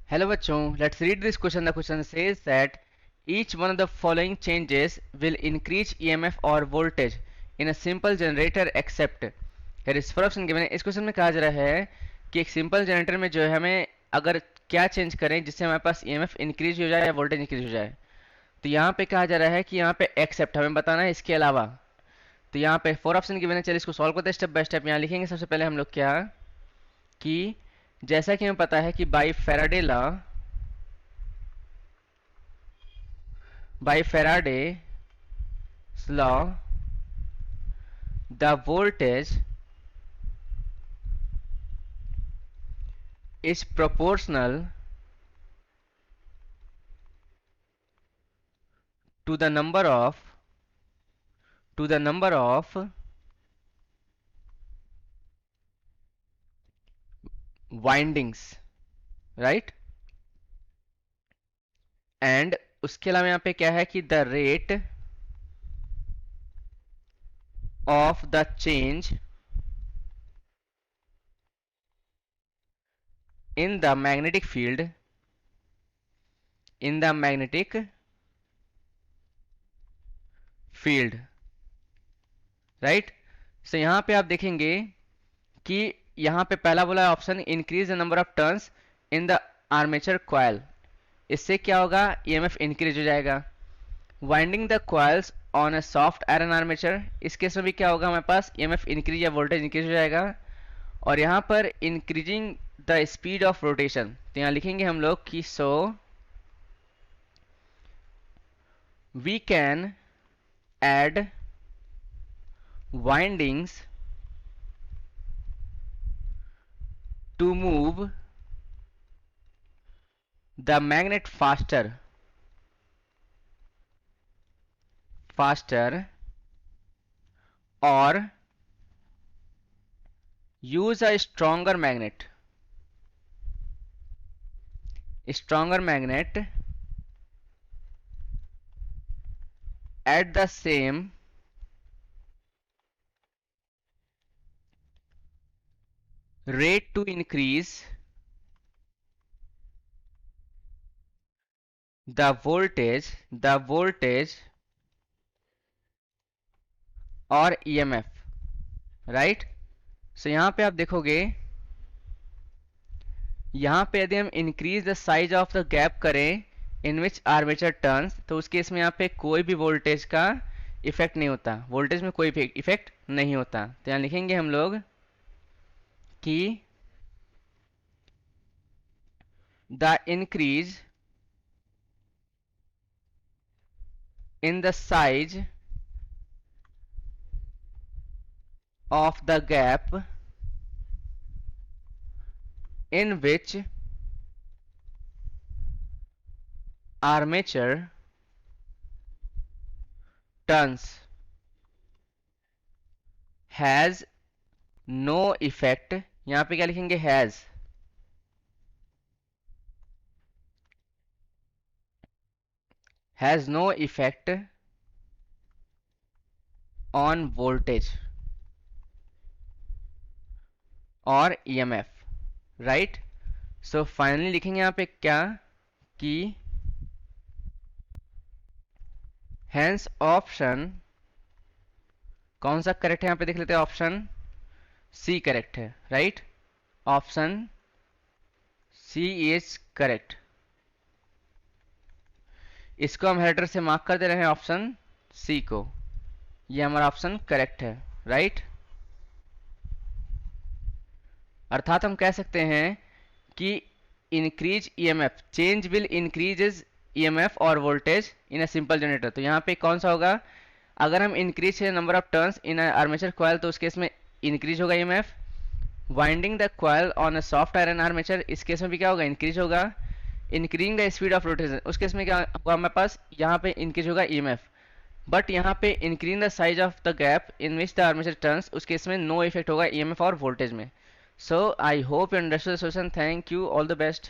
Hello बच्चों, let's read this question. The question says that each one of the following changes will increase EMF or voltage in a simple generator except. Here is four option given है. इस question में कहा जा रहा है कि एक सिंपल जनरेटर में जो है हमें अगर क्या चेंज करें जिससे हमारे पास EMF इंक्रीज हो जाए या वोल्टेज इंक्रीज हो जाए. तो यहाँ पे कहा जा रहा है कि यहाँ पे एक्सेप्ट हमें बताना है इसके अलावा. तो यहाँ पे फोर ऑप्शन गिवन है. चलिए इसको सॉल्व करते हैं स्टेप बाय स्टेप. यहाँ लिखेंगे सबसे पहले हम लोग क्या कि जैसा कि हमें पता है कि by Faraday law by Faraday's law, the voltage is proportional to the number of windings, right? And उसके अलावा यहाँ पे क्या है कि the rate of the change in the magnetic field right. So यहाँ पे आप देखेंगे कि यहाँ पे पहला बोला है option increase the number of turns in the armature coil. इससे क्या होगा, ईएमएफ इंक्रीज हो जाएगा. Winding the coils on a soft iron armature, इस केस में भी क्या होगा, हमारे पास ईएमएफ इंक्रीज या वोल्टेज इंक्रीज हो जाएगा. और यहाँ पर increasing the speed of rotation, तो यहाँ लिखेंगे हम लोग कि so we can add windings to move the magnet faster or use a stronger magnet at the same rate to increase the voltage और EMF, राइट. सो यहाँ पे आप देखोगे, यहाँ पे यदि हम increase the size of the gap करें इन विच आर्मेचर टर्न्स, तो उस केस में यहाँ पे कोई भी वोल्टेज का इफेक्ट नहीं होता, वोल्टेज में कोई इफेक्ट नहीं होता. तो यहाँ लिखेंगे हम लोग कि the increase in the size of the gap in which armature turns has no effect. यहाँ पे क्या लिखेंगे, has no effect on voltage और EMF, राइट. सो फाइनली लिखेंगे यहाँ पे क्या कि हेंस ऑप्शन कौन सा करेक्ट है, यहाँ पे देख लेते हैं. ऑप्शन सी करेक्ट है, right. Option C is correct. इसको हम हेडर से मार्क कर दे रहे हैं ऑप्शन सी को. ये हमारा ऑप्शन करेक्ट है, राइट. अर्थात हम कह सकते हैं कि increase EMF, change will increases EMF और voltage in a simple generator. तो यहाँ पे कौन सा होगा, अगर हम इंक्रीज करें number of turns in armature coil तो उस केस में इंक्रीज होगा EMF. Winding the coil on a soft iron armature, इस केस में भी क्या होगा, इंक्रीज होगा. Increasing the speed of rotation, उस केस में क्या होगा, हमारे पास यहाँ पे इंक्रीज होगा ईएमएफ. बट यहाँ पे increasing the size of the gap in which the armature turns, उस केस में नो इफेक्ट होगा ईएमएफ और वोल्टेज में. So I hope you understood the solution. Thank you. All the best.